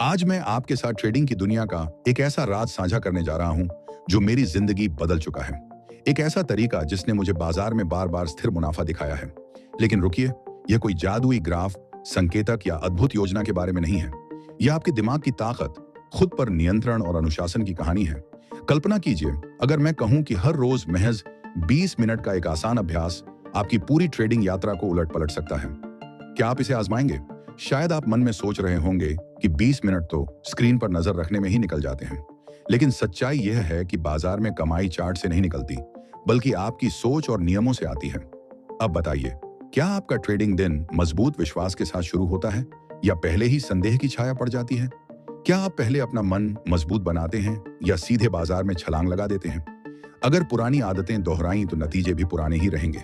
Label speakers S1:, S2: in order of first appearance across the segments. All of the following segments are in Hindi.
S1: आज मैं आपके साथ ट्रेडिंग की दुनिया का एक ऐसा राज साझा करने जा रहा हूं जो मेरी जिंदगी बदल चुका है। एक ऐसा तरीका जिसने मुझे बाजार में बार बार स्थिर मुनाफा दिखाया है। लेकिन रुकिए, यह कोई जादुई ग्राफ, संकेतक या अद्भुत योजना के बारे में नहीं है। यह आपके दिमाग की ताकत, खुद पर नियंत्रण और अनुशासन की कहानी है। कल्पना कीजिए, अगर मैं कहूं कि हर रोज महज 20 मिनट का एक आसान अभ्यास आपकी पूरी ट्रेडिंग यात्रा को उलट पलट सकता है। क्या आप इसे आजमाएंगे? शायद आप मन में सोच रहे होंगे कि 20 मिनट तो स्क्रीन पर नजर रखने में ही निकल जाते हैं। लेकिन सच्चाई यह है कि बाजार में कमाई चार्ट से नहीं निकलती, बल्कि आपकी सोच और नियमों से आती है। अब बताइए, क्या आपका ट्रेडिंग दिन मजबूत विश्वास के साथ शुरू होता है या पहले ही संदेह की छाया पड़ जाती है? क्या आप पहले अपना मन मजबूत बनाते हैं या सीधे बाजार में छलांग लगा देते हैं? अगर पुरानी आदतें दोहराई तो नतीजे भी पुराने ही रहेंगे।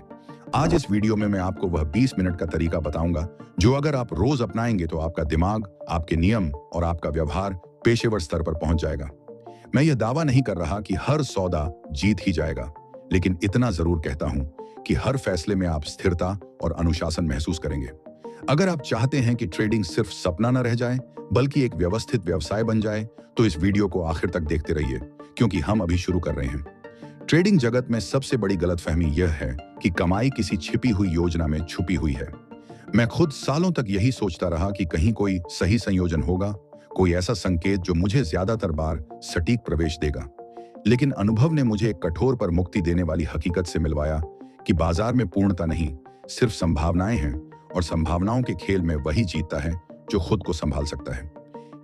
S1: आज इस वीडियो में मैं आपको वह 20 मिनट का तरीका बताऊंगा जो अगर आप रोज अपनाएंगे तो आपका दिमाग, आपके नियम और आपका व्यवहार पेशेवर स्तर पर पहुंच जाएगा। मैं यह दावा नहीं कर रहा कि हर सौदा जीत ही जाएगा, लेकिन इतना जरूर कहता हूं कि हर फैसले में आप स्थिरता और अनुशासन महसूस करेंगे। अगर आप चाहते हैं कि ट्रेडिंग सिर्फ सपना न रह जाए बल्कि एक व्यवस्थित व्यवसाय बन जाए, तो इस वीडियो को आखिर तक देखते रहिए, क्योंकि हम अभी शुरू कर रहे हैं। ट्रेडिंग जगत में सबसे बड़ी गलतफहमी यह है कि कमाई किसी छिपी हुई योजना में छुपी हुई है। मैं खुद सालों तक यही सोचता रहा कि कहीं कोई सही संयोजन होगा, कोई ऐसा संकेत जो मुझे ज्यादातर बार सटीक प्रवेश देगा। लेकिन अनुभव ने मुझे एक कठोर पर मुक्ति देने वाली हकीकत से मिलवाया कि बाजार में पूर्णता नहीं, सिर्फ संभावनाएं हैं, और संभावनाओं के खेल में वही जीतता है जो खुद को संभाल सकता है।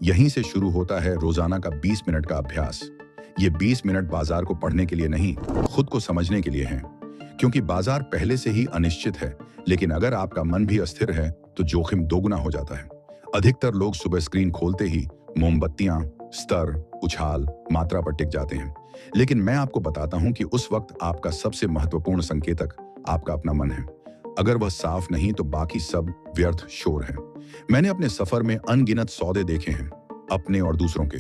S1: यहीं से शुरू होता है रोजाना का 20 मिनट का अभ्यास। ये 20 मिनट बाजार को पढ़ने के लिए नहीं, खुद को समझने के लिए हैं। क्योंकि बाजार पहले से ही अनिश्चित है, लेकिन अगर आपका मन भी अस्थिर है तो जोखिम दोगुना हो जाता है। अधिकतर लोग सुबह स्क्रीन खोलते ही मोमबत्तियां, स्तर, उछाल, मात्रा पर टिक जाते हैं। लेकिन मैं आपको बताता हूं कि उस वक्त आपका सबसे महत्वपूर्ण संकेतक आपका अपना मन है। अगर वह साफ नहीं तो बाकी सब व्यर्थ शोर है। मैंने अपने सफर में अनगिनत सौदे देखे हैं, अपने और दूसरों के।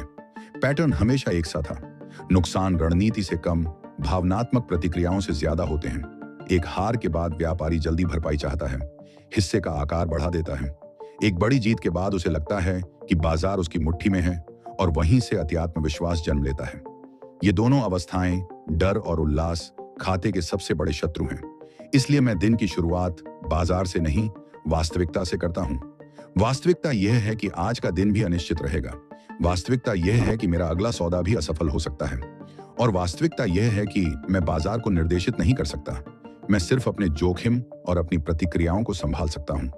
S1: पैटर्न हमेशा एक सा था। नुकसान रणनीति से कम, भावनात्मक प्रतिक्रियाओं से ज्यादा होते हैं। एक हार के बाद व्यापारी जल्दी भरपाई चाहता है, हिस्से का आकार बढ़ा देता है। एक बड़ी जीत के बाद उसे लगता है कि बाजार उसकी मुट्ठी में है, और वहीं से अत्यात्म विश्वास जन्म लेता है। ये दोनों अवस्थाएं, डर और उल्लास, खाते के सबसे बड़े शत्रु हैं। इसलिए मैं दिन की शुरुआत बाजार से नहीं, वास्तविकता से करता हूं। वास्तविकता यह है कि आज का दिन भी अनिश्चित रहेगा। वास्तविकता यह है कि मेरा अगला सौदा भी असफल हो सकता है। और वास्तविकता यह है कि मैं बाजार को निर्देशित नहीं कर सकता। मैं सिर्फ अपने जोखिम और अपनी प्रतिक्रियाओं को संभाल सकता हूं।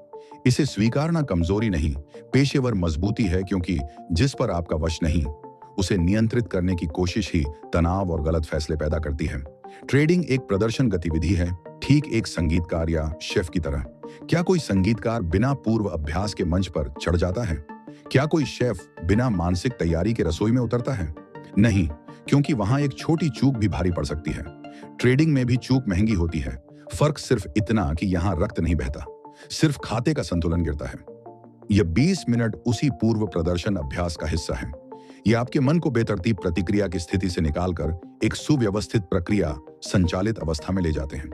S1: इसे स्वीकारना कमजोरी नहीं, पेशेवर मजबूती है, क्योंकि जिस पर आपका वश नहीं, उसे नियंत्रित करने की कोशिश ही तनाव और गलत फैसले पैदा करती है। ट्रेडिंग एक प्रदर्शन गतिविधि है, ठीक एक संगीतकार या शेफ की तरह। क्या कोई संगीतकार बिना पूर्व अभ्यास के मंच पर चढ़ जाता है? क्या कोई शेफ बिना मानसिक तैयारी के रसोई में उतरता है? नहीं, क्योंकि वहां एक छोटी चूक भी भारी पड़ सकती है। ट्रेडिंग में भी चूक महंगी होती है। फर्क सिर्फ इतना कि यहां रक्त नहीं बहता, सिर्फ खाते का संतुलन गिरता है। यह 20 मिनट उसी पूर्व प्रदर्शन अभ्यास का हिस्सा है। यह आपके मन को बेतरतीब प्रतिक्रिया की स्थिति से निकालकर एक सुव्यवस्थित प्रक्रिया संचालित अवस्था में ले जाते हैं।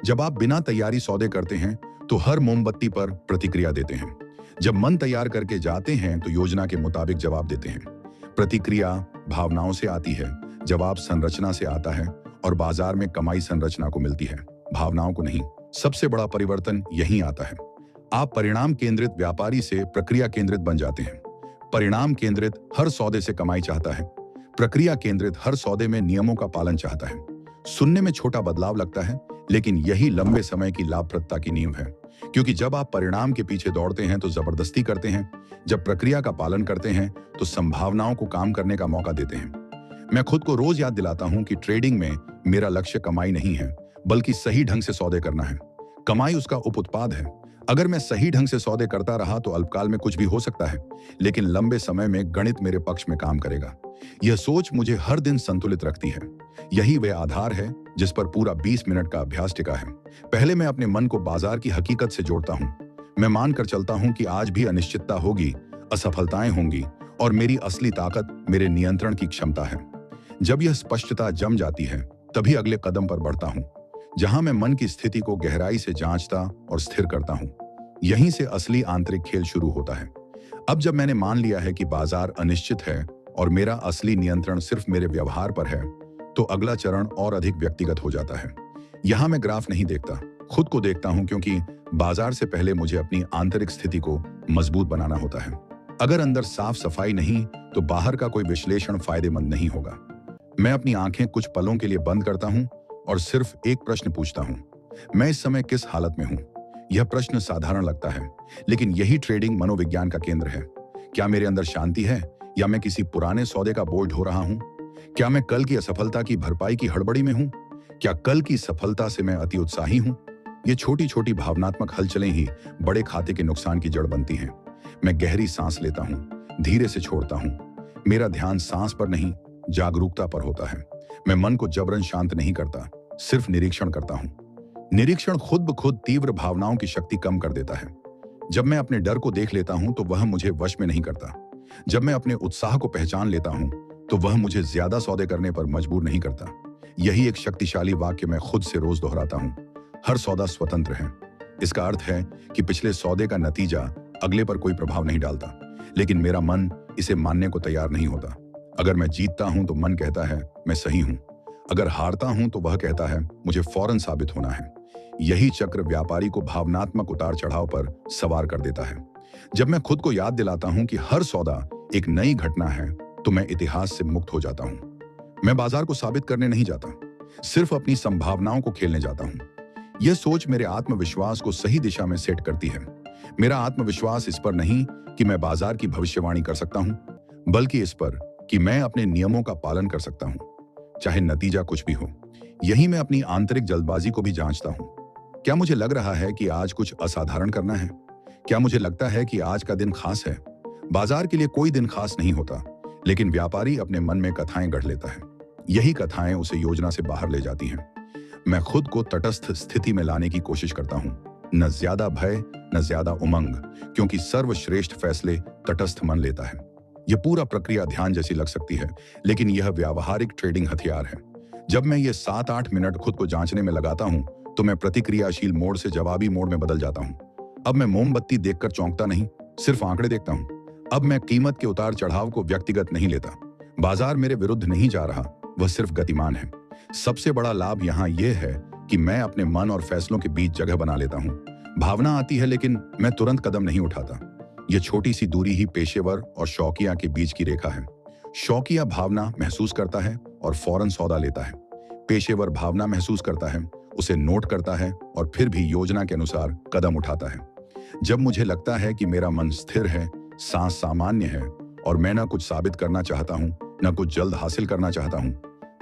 S1: जब आप बिना तैयारी सौदे करते हैं तो हर मोमबत्ती पर प्रतिक्रिया देते हैं। जब मन तैयार करके जाते हैं तो योजना के मुताबिक जवाब देते हैं। प्रतिक्रिया भावनाओं से आती है, जवाब संरचना से आता है, और बाजार में कमाई संरचना को मिलती है, भावनाओं को नहीं। सबसे बड़ा परिवर्तन यहीं आता है। आप परिणाम केंद्रित व्यापारी से प्रक्रिया केंद्रित बन जाते हैं। परिणाम केंद्रित हर सौदे से कमाई चाहता है, प्रक्रिया केंद्रित हर सौदे में नियमों का पालन चाहता है। सुनने में छोटा बदलाव लगता है, लेकिन यही लंबे समय की लाभप्रदता की नींव है। क्योंकि जब आप परिणाम के पीछे दौड़ते हैं तो जबरदस्ती करते हैं, जब प्रक्रिया का पालन करते हैं तो संभावनाओं को काम करने का मौका देते हैं। मैं खुद को रोज याद दिलाता हूं कि ट्रेडिंग में मेरा लक्ष्य कमाई नहीं है, बल्कि सही ढंग से सौदे करना है। कमाई उसका उप उत्पाद है। अगर मैं सही ढंग से सौदे करता रहा तो अल्पकाल में कुछ भी हो सकता है, लेकिन लंबे समय में गणित मेरे पक्ष में काम करेगा। यह सोच मुझे हर दिन संतुलित रखती है। यही वह आधार है जिस पर पूरा 20 मिनट का अभ्यास टिका है। पहले मैं अपने मन को बाजार की हकीकत से जोड़ता हूं। मैं मानकर चलता हूं कि आज भी अनिश्चितता होगी, असफलताएं होंगी, और मेरी असली ताकत मेरे नियंत्रण की क्षमता है। जब यह स्पष्टता जम जाती है, तभी अगले कदम पर बढ़ता हूं, जहां मैं मन की स्थिति को गहराई से जांचता और स्थिर करता हूं। यहीं से असली आंतरिक खेल शुरू होता है। अब जब मैंने मान लिया है कि बाजार अनिश्चित है और मेरा असली नियंत्रण सिर्फ मेरे व्यवहार पर है, तो अगला चरण और अधिक व्यक्तिगत हो जाता है। यहां मैं ग्राफ नहीं देखता, खुद को देखता हूं, क्योंकि बाजार से पहले मुझे अपनी आंतरिक स्थिति को मजबूत बनाना होता है। अगर अंदर साफ सफाई नहीं, तो बाहर का कोई विश्लेषण फायदेमंद नहीं होगा। मैं अपनी आंखें कुछ पलों के लिए बंद करता हूं और सिर्फ एक प्रश्न पूछता हूं, मैं इस समय किस हालत में हूं? यह प्रश्न साधारण लगता है, लेकिन यही ट्रेडिंग मनोविज्ञान का केंद्र है। क्या मेरे अंदर शांति है, या मैं किसी पुराने सौदे का बोझ ढो रहा हूं? क्या मैं कल की असफलता की भरपाई की हड़बड़ी में हूं? क्या कल की सफलता से मैं अति उत्साही हूं? ये छोटी छोटी भावनात्मक हलचलें ही बड़े खाते के नुकसान की जड़ बनती हैं। मैं गहरी सांस लेता हूं, धीरे से छोड़ता हूं। मेरा ध्यान सांस पर नहीं, जागरूकता पर होता है। मैं मन को जबरन शांत नहीं करता, सिर्फ निरीक्षण करता हूं। निरीक्षण खुद ब खुद तीव्र भावनाओं की शक्ति कम कर देता है। जब मैं अपने डर को देख लेता हूं, तो वह मुझे वश में नहीं करता। जब मैं अपने उत्साह को पहचान लेता हूं, तो वह मुझे ज्यादा सौदे करने पर मजबूर नहीं करता। यही एक शक्तिशाली वाक्य मैं खुद से रोज दोहराता हूं। हर सौदा स्वतंत्र है। इसका अर्थ है कि पिछले सौदे का नतीजा अगले पर कोई प्रभाव नहीं डालता, लेकिन मेरा मन इसे मानने को तैयार नहीं होता। अगर मैं जीतता हूं तो मन कहता है मैं सही हूं। अगर हारता हूं तो वह कहता है मुझे फौरन साबित होना है। यही चक्र व्यापारी को भावनात्मक उतार चढ़ाव पर सवार कर देता है। जब मैं खुद को याद दिलाता हूं कि हर सौदा एक नई घटना है, तो मैं इतिहास से मुक्त हो जाता हूं। मैं बाजार को साबित करने नहीं जाता, सिर्फ अपनी संभावनाओं को खेलने जाता हूं। यह सोच मेरे आत्मविश्वास को सही दिशा में सेट करती है। मेरा आत्मविश्वास इस पर नहीं कि मैं बाजार की भविष्यवाणी कर सकता हूं, बल्कि इस पर कि मैं अपने नियमों का पालन कर सकता हूं, चाहे नतीजा कुछ भी हो। यही मैं अपनी आंतरिक जल्दबाजी को भी जांचता हूं। क्या मुझे लग रहा है कि आज कुछ असाधारण करना है? क्या मुझे लगता है कि आज का दिन खास है? बाजार के लिए कोई दिन खास नहीं होता, लेकिन व्यापारी अपने मन में कथाएं गढ़ लेता है। यही कथाएं उसे योजना से बाहर ले जाती हैं। मैं खुद को तटस्थ स्थिति में लाने की कोशिश करता हूं, न ज्यादा भय, न ज्यादा उमंग, क्योंकि सर्वश्रेष्ठ फैसले तटस्थ मन लेता है। यह पूरा प्रक्रिया ध्यान जैसी लग सकती है, लेकिन यह व्यावहारिक ट्रेडिंग हथियार है। जब मैं ये 7-8 मिनट खुद को जांचने में लगाता हूं, तो मैं प्रतिक्रियाशील मोड से जवाबी मोड में बदल जाता हूं। अब मैं मोमबत्ती देखकर चौंकता नहीं, सिर्फ आंकड़े देखता हूं। अब मैं कीमत के उतार चढ़ाव को व्यक्तिगत नहीं लेता। बाजार मेरे विरुद्ध नहीं जा रहा, वह सिर्फ गतिमान है। सबसे बड़ा लाभ यहाँ यह है कि मैं अपने मन और फैसलों के बीच जगह बना लेता हूँ। भावना आती है, लेकिन मैं तुरंत कदम नहीं उठाता। यह छोटी सी दूरी ही पेशेवर और शौकिया के बीच की रेखा है। शौकिया भावना महसूस करता है और फौरन सौदा लेता है। पेशेवर भावना महसूस करता है, उसे नोट करता है और फिर भी योजना के अनुसार कदम उठाता है। जब मुझे लगता है कि मेरा मन स्थिर है, सांस सामान्य है और मैं न कुछ साबित करना चाहता हूं, न कुछ जल्द हासिल करना चाहता हूं,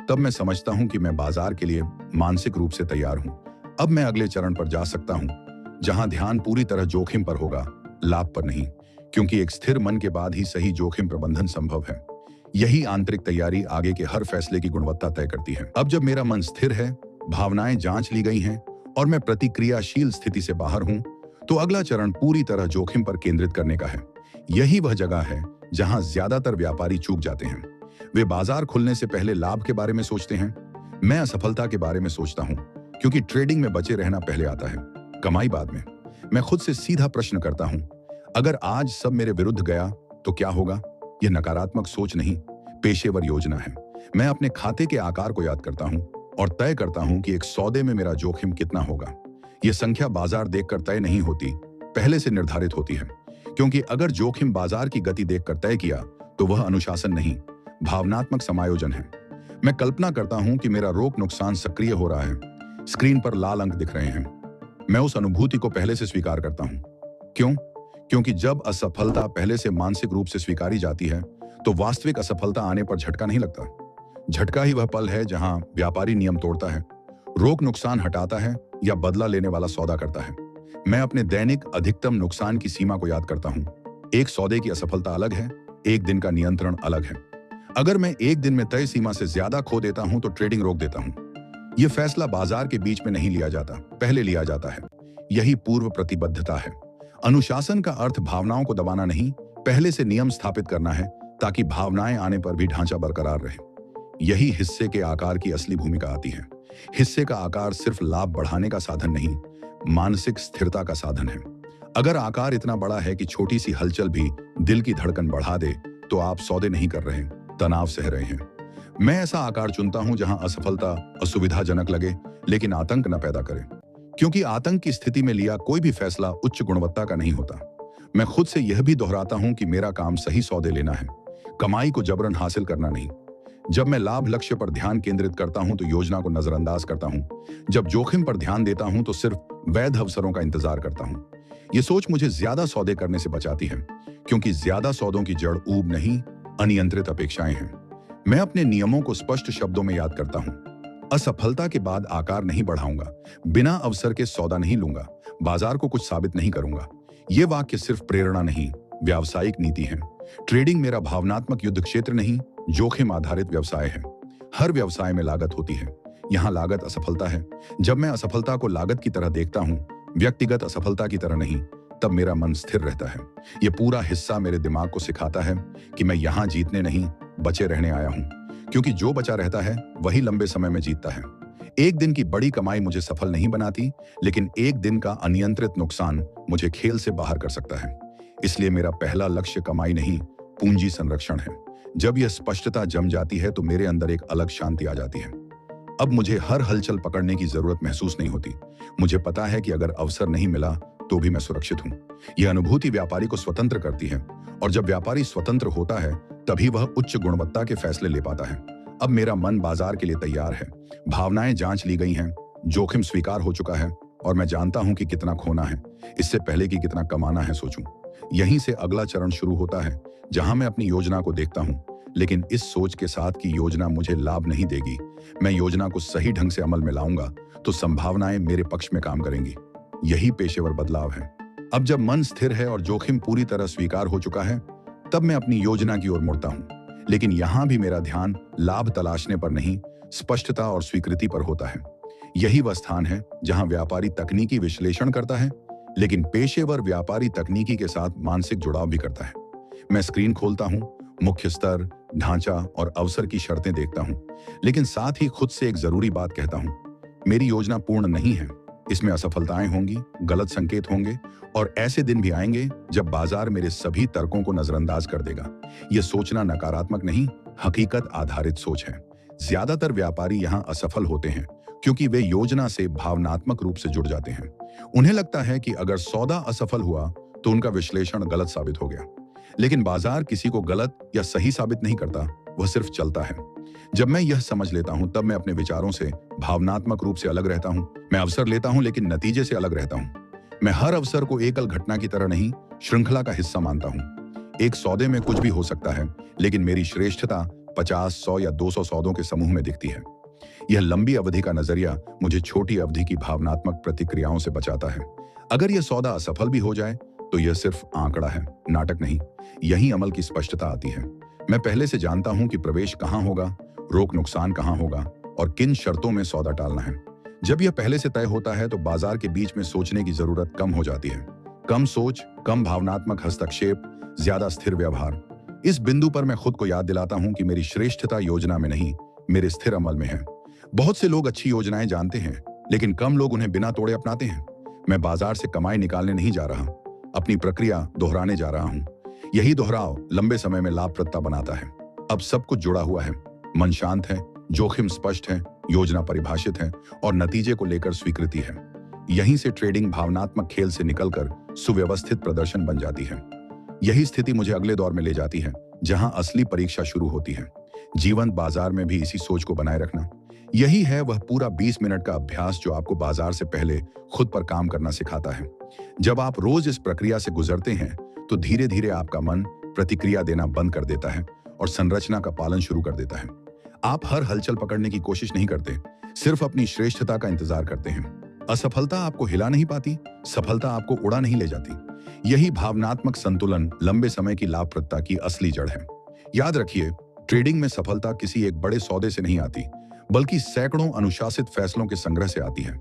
S1: तब मैं समझता हूं कि मैं बाजार के लिए मानसिक रूप से तैयार हूं। अब मैं अगले चरण पर जा सकता हूं, जहां ध्यान पूरी तरह जोखिम पर होगा, लाभ पर नहीं, क्योंकि एक स्थिर मन के बाद ही सही जोखिम प्रबंधन संभव है। यही आंतरिक तैयारी आगे के हर फैसले की गुणवत्ता तय करती है। अब जब मेरा मन स्थिर है, भावनाएं जांच ली गई हैं और मैं प्रतिक्रियाशील स्थिति से बाहर हूं, तो अगला चरण पूरी तरह जोखिम पर केंद्रित करने का है। यही वह जगह है जहां ज्यादातर व्यापारी चूक जाते हैं। वे बाजार खुलने से पहले लाभ के बारे में सोचते हैं। मैं असफलता के बारे में सोचता हूं, क्योंकि ट्रेडिंग में बचे रहना पहले आता है, कमाई बाद में। मैं खुद से सीधा प्रश्न करता हूं, अगर आज सब मेरे विरुद्ध गया तो क्या होगा? यह नकारात्मक सोच नहीं, पेशेवर योजना है। मैं अपने खाते के आकार को याद करता हूं और तय करता हूं कि एक सौदे में मेरा जोखिम कितना होगा। यह संख्या बाजार देखकर तय नहीं होती, पहले से निर्धारित होती है। क्योंकि अगर जोखिम बाजार की गति देखकर तय किया, तो वह अनुशासन नहीं, भावनात्मक समायोजन है। मैं कल्पना करता हूं कि मेरा रोक नुकसान सक्रिय हो रहा है, स्क्रीन पर लाल अंक दिख रहे हैं। मैं उस अनुभूति को पहले से स्वीकार करता हूं। क्यों? क्योंकि जब असफलता पहले से मानसिक रूप से स्वीकारी जाती है, तो वास्तविक असफलता आने पर झटका नहीं लगता। झटका ही वह पल है जहां व्यापारी नियम तोड़ता है, रोक नुकसान हटाता है या बदला लेने वाला सौदा करता है। मैं अपने दैनिक अधिकतम नुकसान की सीमा को याद करता हूं। एक सौदे की असफलता अलग है, एक दिन का नियंत्रण अलग है। अगर मैं एक दिन में तय सीमा से ज्यादा खो देता हूं, तो ट्रेडिंग रोक देता हूं। यह फैसला बाजार के बीच में नहीं लिया जाता, पहले लिया जाता है। यही पूर्व प्रतिबद्धता है। अनुशासन का अर्थ भावनाओं को दबाना नहीं, पहले से नियम स्थापित करना है, ताकि भावनाएं आने पर भी ढांचा बरकरार रहे। यही हिस्से के आकार की असली भूमिका आती है। हिस्से का आकार सिर्फ लाभ बढ़ाने का साधन नहीं, मानसिक स्थिरता का साधन है। अगर आकार इतना बड़ा है कि छोटी सी हलचल भी दिल की धड़कन बढ़ा दे, तो आप सौदे नहीं कर रहे, तनाव सह रहे हैं। मैं ऐसा आकार चुनता हूं जहां असफलता असुविधाजनक लगे, लेकिन आतंक न पैदा करे। क्योंकि आतंक की स्थिति में लिया कोई भी फैसला उच्च गुणवत्ता का नहीं होता। मैं खुद से यह भी दोहराता हूं कि मेरा काम सही सौदे लेना है, कमाई को जबरन हासिल करना नहीं। जब मैं लाभ लक्ष्य पर ध्यान केंद्रित करता हूं तो योजना को नजरअंदाज करता हूं। जब जोखिम पर ध्यान देता हूं तो सिर्फ वैध अवसरों का इंतजार करता हूं। यह सोच मुझे ज्यादा सौदे करने से बचाती है, क्योंकि ज्यादा सौदों की जड़ ऊब नहीं, अनियंत्रित अपेक्षाएं हैं। मैं अपने नियमों को स्पष्ट शब्दों में याद करता हूं। असफलता के बाद आकार नहीं बढ़ाऊंगा, बिना अवसर के सौदा नहीं लूंगा, बाजार को कुछ साबित नहीं करूंगा। ये वाक्य सिर्फ प्रेरणा नहीं, व्यावसायिक नीति है। ट्रेडिंग मेरा भावनात्मक युद्ध क्षेत्र नहीं, जोखिम आधारित व्यवसाय है। हर व्यवसाय में लागत होती है, यहाँ लागत असफलता है। जब मैं असफलता को लागत की तरह देखता हूँ, व्यक्तिगत असफलता की तरह नहीं, तब मेरा मन स्थिर रहता है। यह पूरा हिस्सा मेरे दिमाग को सिखाता है कि मैं यहाँ जीतने नहीं, बचे रहने आया हूँ। क्योंकि जो बचा रहता है वही लंबे समय में जीतता है। एक दिन की बड़ी कमाई मुझे सफल नहीं बनाती, लेकिन एक दिन का अनियंत्रित नुकसान मुझे खेल से बाहर कर सकता है। इसलिए मेरा पहला लक्ष्य कमाई नहीं, पूंजी संरक्षण है। जब यह स्पष्टता जम जाती है तो मेरे अंदर एक अलग शांति आ जाती है। अब मुझे हर हलचल पकड़ने की जरूरत महसूस नहीं होती। मुझे पता है कि अगर अवसर नहीं मिला तो भी मैं सुरक्षित हूँ। यह अनुभूति व्यापारी को स्वतंत्र करती है, और जब व्यापारी स्वतंत्र होता है तभी वह उच्च गुणवत्ता के फैसले ले पाता है। अब मेरा मन बाजार के लिए तैयार है। भावनाएं जांच ली गई हैं, जोखिम स्वीकार हो चुका है, और मैं जानता हूं कि कितना खोना है, इससे पहले कि कितना कमाना है सोचूं। यहीं से अगला चरण शुरू होता है, जहां मैं अपनी योजना को देखता हूं, लेकिन इस सोच के साथ कि योजना मुझे लाभ नहीं देगी। मैं योजना को सही ढंग से अमल में लाऊंगा तो संभावनाएं मेरे पक्ष में काम करेंगी। यही पेशेवर बदलाव है। अब जब मन स्थिर है और जोखिम पूरी तरह स्वीकार हो चुका है, तब मैं अपनी योजना की ओर मुड़ता हूं। लेकिन यहां भी मेरा ध्यान लाभ तलाशने पर नहीं, स्पष्टता और स्वीकृति पर होता है। यही वह स्थान है जहां व्यापारी तकनीकी विश्लेषण करता है, लेकिन पेशेवर व्यापारी तकनीकी के साथ मानसिक जुड़ाव भी करता है। मैं स्क्रीन खोलता हूं, मुख्य स्तर, ढांचा और अवसर की शर्तें देखता हूं, लेकिन साथ ही खुद से एक जरूरी बात कहता हूं। मेरी योजना पूर्ण नहीं है, इसमें असफलताएं होंगी, गलत संकेत होंगे, और ऐसे दिन भी आएंगे जब बाजार मेरे सभी तर्कों को नजरअंदाज कर देगा। यह सोचना नकारात्मक नहीं, हकीकत आधारित सोच है। ज्यादातर व्यापारी यहाँ असफल होते हैं क्योंकि वे योजना से भावनात्मक रूप से जुड़ जाते हैं। उन्हें लगता है कि अगर सौदा असफल हुआ तो उनका विश्लेषण गलत साबित हो गया। लेकिन बाजार किसी को गलत या सही साबित नहीं करता, वह सिर्फ चलता है। जब मैं यह समझ लेता हूं, तब मैं अपने विचारों से भावनात्मक रूप से अलग रहता हूं। मैं अवसर लेता हूं, लेकिन नतीजे से अलग रहता हूं। मैं हर अवसर को एकल घटना की तरह नहीं, श्रृंखला का हिस्सा मानता हूं। एक सौदे में कुछ भी हो सकता है, लेकिन मेरी श्रेष्ठता 50, 100 या 200 सौदों के समूह में दिखती है। यह लंबी अवधि का नजरिया मुझे छोटी अवधि की भावनात्मक प्रतिक्रियाओं से बचाता है। अगर यह सौदा असफल भी हो जाए तो यह सिर्फ आंकड़ा है, नाटक नहीं। यही अमल की स्पष्टता आती है। मैं पहले से जानता हूं कि प्रवेश कहां होगा, रोक नुकसान कहां होगा, और किन शर्तों में सौदा टालना है। जब यह पहले से तय होता है तो बाजार के बीच में सोचने की जरूरत कम हो जाती है। कम सोच, कम भावनात्मक हस्तक्षेप, ज्यादा स्थिर व्यवहार। इस बिंदु पर मैं खुद को याद दिलाता हूं कि मेरी श्रेष्ठता योजना में नहीं, मेरे स्थिर अमल में है। बहुत से लोग अच्छी योजनाएं जानते हैं, लेकिन कम लोग उन्हें बिना तोड़े अपनाते हैं। मैं बाजार से कमाई निकालने नहीं जा रहा, अपनी प्रक्रिया दोहराने जा रहा हूं। यही दोहराव लंबे समय में लाभप्रदता बनाता है। अब सब कुछ जुड़ा हुआ है, मन शांत है, जोखिम स्पष्ट है, योजना परिभाषित है, और नतीजे को लेकर स्वीकृति है। यहीं से ट्रेडिंग भावनात्मक खेल से निकलकर सुव्यवस्थित प्रदर्शन बन जाती है। यही स्थिति मुझे अगले दौर में ले जाती है, जहां असली परीक्षा शुरू होती है। जीवंत बाजार में भी इसी सोच को बनाए रखना। यही है वह पूरा 20 मिनट का अभ्यास जो आपको बाजार से पहले खुद पर काम करना सिखाता है। जब आप रोज इस प्रक्रिया से गुजरते हैं तो धीरे धीरे आपका मन प्रतिक्रिया देना बंद कर देता है और संरचना का पालन शुरू कर देता है। आप हर हलचल पकड़ने की कोशिश नहीं करते, सिर्फ अपनी श्रेष्ठता का इंतजार करते हैं। असफलता आपको हिला नहीं पाती, सफलता आपको उड़ा नहीं ले जाती। यही भावनात्मक संतुलन लंबे समय की लाभप्रदता की असली जड़ है। याद रखिए, ट्रेडिंग में सफलता किसी एक बड़े सौदे से नहीं आती, बल्कि सैकड़ों अनुशासित फैसलों के संग्रह से आती है।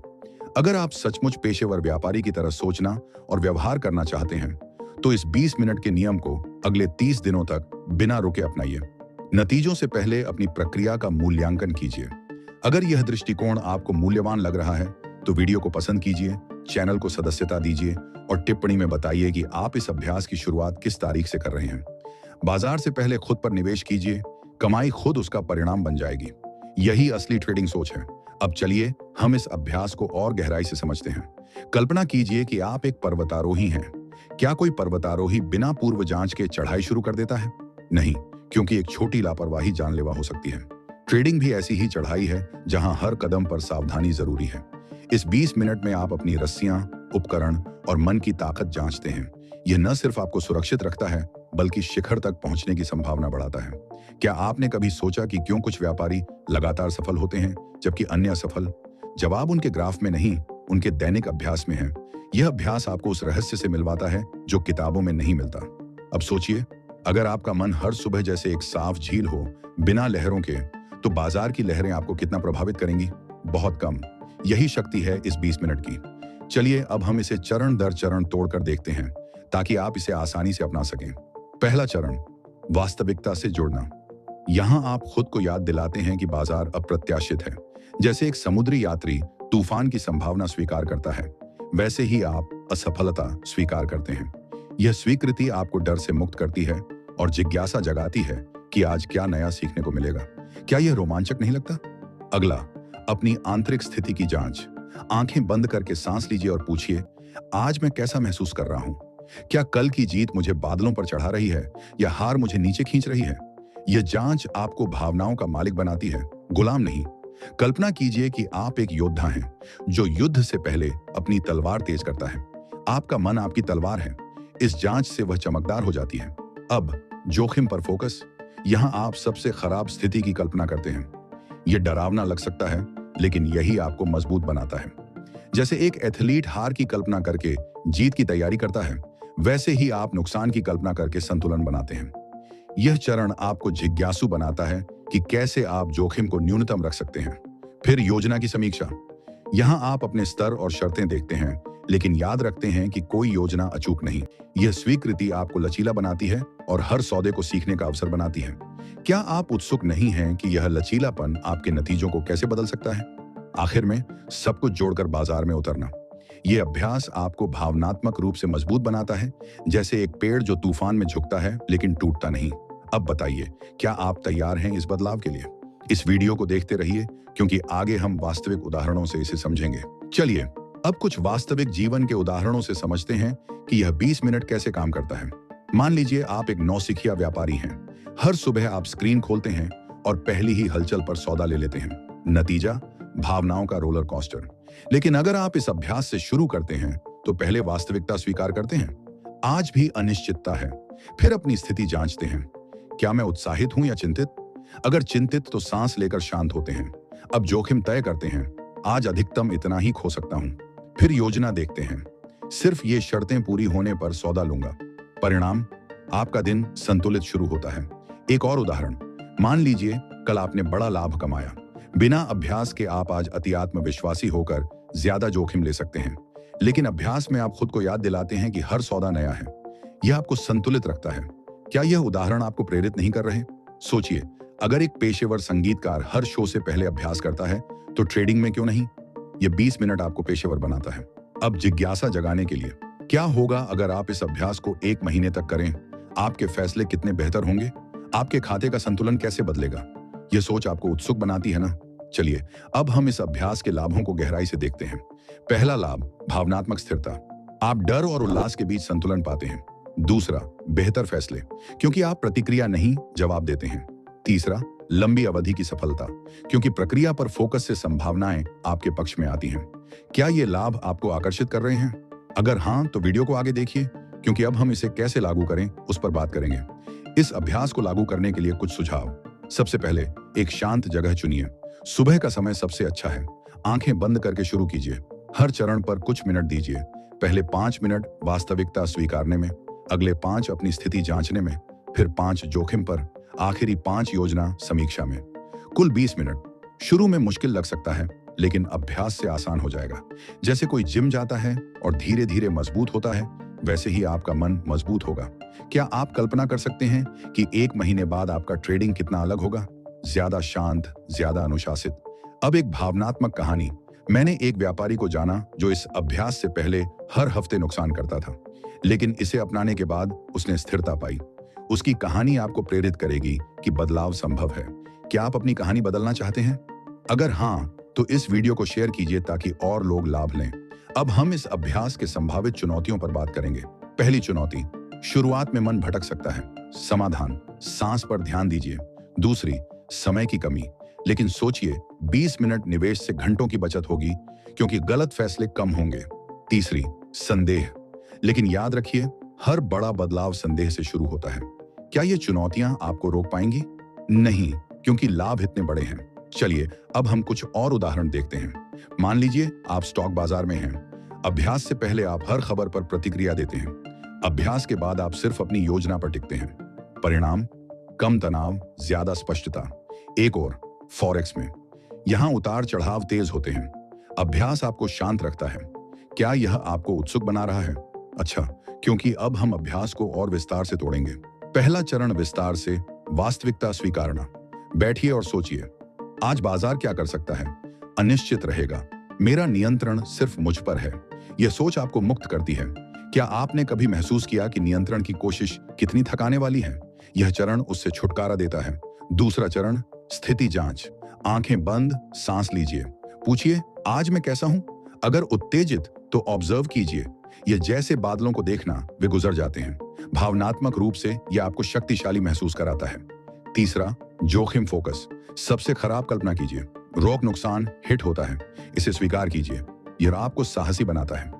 S1: अगर आप सचमुच पेशेवर व्यापारी की तरह सोचना और व्यवहार करना चाहते हैं, तो इस 20 मिनट के नियम को अगले 30 दिनों तक बिना रुके अपनाइए। नतीजों से पहले अपनी प्रक्रिया का मूल्यांकन कीजिए। अगर यह दृष्टिकोण आपको मूल्यवान लग रहा है तो वीडियो को पसंद कीजिए, चैनल को सदस्यता दीजिए और टिप्पणी में बताइए कि आप इस अभ्यास की शुरुआत किस तारीख से कर रहे हैं। बाजार से पहले खुद पर निवेश कीजिए, कमाई खुद उसका परिणाम बन जाएगी। यही असली ट्रेडिंग सोच है। अब चलिए हम इस अभ्यास को और गहराई से समझते हैं। कल्पना कीजिए कि आप एक पर्वतारोही हैं। क्या कोई पर्वतारोही बिना पूर्व जांच के चढ़ाई शुरू कर देता है? नहीं, क्योंकि एक छोटी लापरवाही जानलेवा हो सकती है। ट्रेडिंग भी ऐसी ही चढ़ाई है जहां हर कदम पर सावधानी जरूरी है। इस 20 मिनट में आप अपनी रस्सियां, उपकरण और मन की ताकत जांचते हैं। यह न सिर्फ आपको सुरक्षित रखता है, बल्कि शिखर तक पहुंचने की संभावना बढ़ाता है। क्या आपने कभी सोचा कि क्यों कुछ व्यापारी लगातार सफल होते हैं जबकि अन्य असफल? जवाब उनके ग्राफ में नहीं, उनके दैनिक अभ्यास में है। यह अभ्यास आपको उस रहस्य से मिलवाता है जो किताबों में नहीं मिलता। अब सोचिए, अगर आपका मन हर सुबह जैसे एक साफ झील हो, बिना लहरों के, तो बाजार की लहरें आपको कितना प्रभावित करेंगी? बहुत कम। यही शक्ति है इस 20 मिनट की। चलिए अब हम इसे चरण दर चरण तोड़कर देखते हैं ताकि आप इसे आसानी से अपना सकें। पहला चरण, वास्तविकता से जुड़ना। यहां आप खुद को याद दिलाते हैं कि बाजार अप्रत्याशित है। जैसे एक समुद्री यात्री तूफान की संभावना स्वीकार करता है, वैसे ही आप असफलता स्वीकार करते हैं। यह स्वीकृति आपको डर से मुक्त करती है और जिज्ञासा जगाती है कि आज क्या नया सीखने को मिलेगा। क्या यह रोमांचक नहीं लगता? अगला, अपनी आंतरिक स्थिति की जांच। आंखें बंद करके सांस लीजिए और पूछिए, आज मैं कैसा महसूस कर रहा हूं? क्या कल की जीत मुझे बादलों पर चढ़ा रही है या हार मुझे नीचे खींच रही है? यह जांच आपको भावनाओं का मालिक बनाती है, गुलाम नहीं। कल्पना कीजिए कि आप एक योद्धा हैं जो युद्ध से पहले अपनी तलवार तेज करता है। आपका मन आपकी तलवार है। इस जांच से वह चमकदार हो जाती है। अब जोखिम पर फोकस। यहां आप सबसे खराब स्थिति की कल्पना करते हैं। यह डरावना लग सकता है, लेकिन यही आपको मजबूत बनाता है। जैसे एक एथलीट हार की कल्पना करके जीत की तैयारी करता है, वैसे ही आप नुकसान की कल्पना करके संतुलन बनाते हैं। यह चरण आपको जिज्ञासु बनाता है कि कैसे आप जोखिम को न्यूनतम रख सकते हैं। फिर योजना की समीक्षा। यहां आप अपने स्तर और शर्तें देखते हैं, लेकिन याद रखते हैं कि कोई योजना अचूक नहीं। यह स्वीकृति आपको लचीला बनाती है और हर सौदे को सीखने का अवसर बनाती है। क्या आप उत्सुक नहीं हैं कि यह लचीलापन आपके नतीजों को कैसे बदल सकता है? आखिर में सब कुछ जोड़कर बाजार में उतरना। यह अभ्यास आपको भावनात्मक रूप से मजबूत बनाता है, जैसे एक पेड़ जो तूफान में झुकता है लेकिन टूटता नहीं। अब बताइए, क्या आप तैयार हैं इस बदलाव के लिए? इस वीडियो को देखते रहिए, क्योंकि आगे हम वास्तविक उदाहरणों से इसे समझेंगे। चलिए अब कुछ वास्तविक जीवन के उदाहरणों से समझते हैं कि यह 20 मिनट कैसे काम करता है। मान लीजिए आप एक नौसिखिया व्यापारी हैं। हर सुबह आप स्क्रीन खोलते हैं और पहली ही हलचल पर सौदा ले लेते हैं। नतीजा, भावनाओं का रोलर कोस्टर। लेकिन अगर आप इस अभ्यास से शुरू करते हैं तो पहले वास्तविकता स्वीकार करते हैं। आज भी अनिश्चितता है। फिर अपनी स्थिति जांचते हैं। क्या मैं उत्साहित हूं या चिंतित? अगर चिंतित तो सांस लेकर शांत होते हैं। अब जोखिम तय करते हैं। आज अधिकतम इतना ही खो सकता हूं। फिर योजना देखते हैं। सिर्फ ये शर्तें पूरी होने पर सौदा लूंगा। परिणाम, आपका दिन संतुलित शुरू होता है। एक और उदाहरण, मान लीजिए कल आपने बड़ा लाभ कमाया। बिना अभ्यास के आप आज अति आत्मविश्वासी होकर ज्यादा जोखिम ले सकते हैं, लेकिन अभ्यास में आप खुद को याद दिलाते हैं कि हर सौदा नया है। यह आपको संतुलित रखता है। क्या यह उदाहरण आपको प्रेरित नहीं कर रहे? सोचिए, अगर एक पेशेवर संगीतकार हर शो से पहले अभ्यास करता है, तो ट्रेडिंग में क्यों नहीं? यह 20 मिनट आपको पेशेवर बनाता है। अब जिज्ञासा जगाने के लिए, क्या होगा अगर आप इस अभ्यास को 1 महीने तक करें? आपके फैसले कितने बेहतर होंगे? आपके खाते का संतुलन कैसे बदलेगा? यह सोच आपको उत्सुक बनाती है ना? चलिए अब हम इस अभ्यास के लाभों को गहराई से देखते हैं। पहला लाभ, भावनात्मक स्थिरता। आप डर और उल्लास के बीच संतुलन पाते हैं। दूसरा, बेहतर फैसले, क्योंकि आप प्रतिक्रिया नहीं जवाब देते हैं। तीसरा, लंबी अवधि की सफलता, क्योंकि प्रक्रिया पर फोकस से संभावनाएं आपके पक्ष में आती हैं। क्या ये लाभ आपको आकर्षित कर रहे हैं? अगर हाँ, तो वीडियो को आगे देखिए, क्योंकि अब हम इसे कैसे लागू करें उस पर बात करेंगे। इस अभ्यास को लागू करने के लिए कुछ सुझाव। सबसे पहले, एक शांत जगह चुनिए। सुबह का समय सबसे अच्छा है। आंखें बंद करके शुरू कीजिए। हर चरण पर कुछ मिनट दीजिए। पहले 5 मिनट वास्तविकता स्वीकारने में, अगले 5 अपनी स्थिति जांचने में, फिर 5 जोखिम पर, आखिरी 5 योजना समीक्षा में। कुल 20 मिनट। शुरू में मुश्किल लग सकता है, लेकिन अभ्यास से आसान हो जाएगा। जैसे कोई जिम जाता है और धीरे धीरे मजबूत होता है, वैसे ही आपका मन मजबूत होगा। क्या आप कल्पना कर सकते हैं कि 1 महीने बाद आपका ट्रेडिंग कितना अलग होगा? ज्यादा शांत, ज्यादा अनुशासित। अब एक भावनात्मक कहानी। मैंने एक व्यापारी को जाना जो इस अभ्यास से पहले हर हफ्ते नुकसान करता था, लेकिन इसे अपनाने के बाद उसने स्थिरता पाई। उसकी कहानी आपको प्रेरित करेगी कि बदलाव संभव है। क्या आप अपनी कहानी बदलना चाहते हैं? अगर हाँ, तो इस वीडियो को शेयर कीजिए ताकि और लोग लाभ लें। अब हम इस अभ्यास के संभावित चुनौतियों पर बात करेंगे। पहली चुनौती, शुरुआत में मन भटक सकता है। समाधान, सांस पर ध्यान दीजिए। दूसरी, समय की कमी, लेकिन सोचिए 20 मिनट निवेश से घंटों की बचत होगी क्योंकि गलत फैसले कम होंगे। तीसरी, संदेह, लेकिन याद रखिए हर बड़ा बदलाव संदेह से शुरू होता है। क्या ये चुनौतियां आपको रोक पाएंगी? नहीं, क्योंकि लाभ इतने बड़े हैं। चलिए अब हम कुछ और उदाहरण देखते हैं। मान लीजिए आप स्टॉक बाजार में हैं। अभ्यास से पहले आप हर खबर पर प्रतिक्रिया देते हैं। अभ्यास के बाद आप सिर्फ अपनी योजना पर टिकते हैं। परिणाम, कम तनाव, ज्यादा स्पष्टता। एक और, फॉरेक्स में यहां उतार चढ़ाव तेज होते हैं। अभ्यास आपको शांत रखता है। क्या यह आपको उत्सुक बना रहा है? अच्छा, क्योंकि अब हम अभ्यास को और विस्तार से तोड़ेंगे। पहला चरण विस्तार से, वास्तविकता स्वीकारना। बैठिए और सोचिए, आज बाजार क्या कर सकता है? अनिश्चित रहेगा। मेरा नियंत्रण सिर्फ मुझ पर है। यह सोच आपको मुक्त करती है। क्या आपने कभी महसूस किया कि नियंत्रण की कोशिश कितनी थकाने वाली है? यह चरण उससे छुटकारा देता है। दूसरा चरण, स्थिति जांच। आंखें बंद, सांस लीजिए। पूछिए, आज मैं कैसा हूं? अगर उत्तेजित तो ऑब्जर्व कीजिए। यह जैसे बादलों को देखना, वे गुजर जाते हैं। भावनात्मक रूप से यह आपको शक्तिशाली महसूस कराता है। तीसरा, जोखिम फोकस। सबसे खराब कल्पना कीजिए, रोग नुकसान हिट होता है। इसे स्वीकार कीजिए, यह आपको साहसी बनाता है।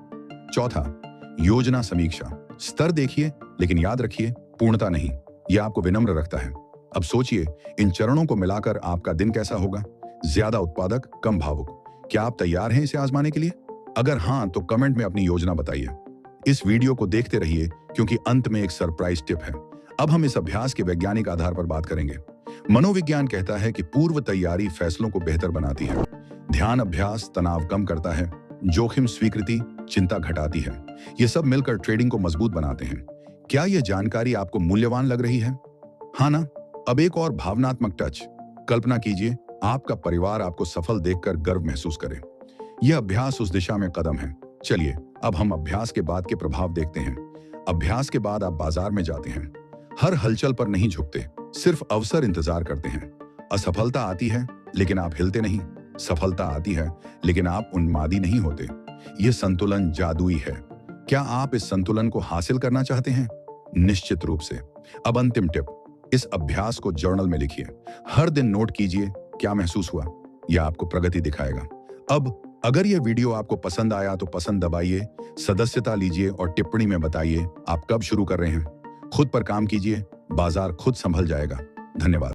S1: चौथा, योजना समीक्षा। स्तर देखिए, लेकिन याद रखिए पूर्णता नहीं। यह आपको विनम्र रखता है। अब सोचिए, इन चरणों को मिलाकर आपका दिन कैसा होगा? ज्यादा उत्पादक, कम भावुक। क्या आप तैयार हैं इसे आजमाने के लिए? अगर हाँ, तो कमेंट में अपनी योजना बताइए। इस वीडियो को देखते रहिए क्योंकि अंत में एक सरप्राइज टिप है। अब हम इस अभ्यास के वैज्ञानिक आधार पर बात करेंगे। मनोविज्ञान कहता है कि पूर्व तैयारी फैसलों को बेहतर बनाती है। ध्यान अभ्यास तनाव कम करता है। जोखिम स्वीकृति चिंता घटाती है। ये सब मिलकर ट्रेडिंग को मजबूत बनाते हैं। क्या यह जानकारी आपको मूल्यवान लग रही है? हाँ ना? अब एक और भावनात्मक टच। कल्पना कीजिए आपका परिवार आपको सफल देखकर गर्व महसूस करे। यह अभ्यास उस दिशा में कदम है। चलिए अब हम अभ्यास के बाद के प्रभाव देखते हैं। अभ्यास के बाद आप बाजार में जाते हैं। हर हलचल पर नहीं झुकते, सिर्फ अवसर इंतजार करते हैं। असफलता आती है लेकिन आप हिलते नहीं। सफलता आती है लेकिन आप उन्मादी नहीं होते। यह संतुलन जादुई है। क्या आप इस संतुलन को हासिल करना चाहते हैं? निश्चित रूप से। अब अंतिम टिप, इस अभ्यास को जर्नल में लिखिए। हर दिन नोट कीजिए क्या महसूस हुआ। यह आपको प्रगति दिखाएगा। अब अगर यह वीडियो आपको पसंद आया तो पसंद दबाइए, सदस्यता लीजिए और टिप्पणी में बताइए आप कब शुरू कर रहे हैं। खुद पर काम कीजिए, बाजार खुद संभल जाएगा। धन्यवाद।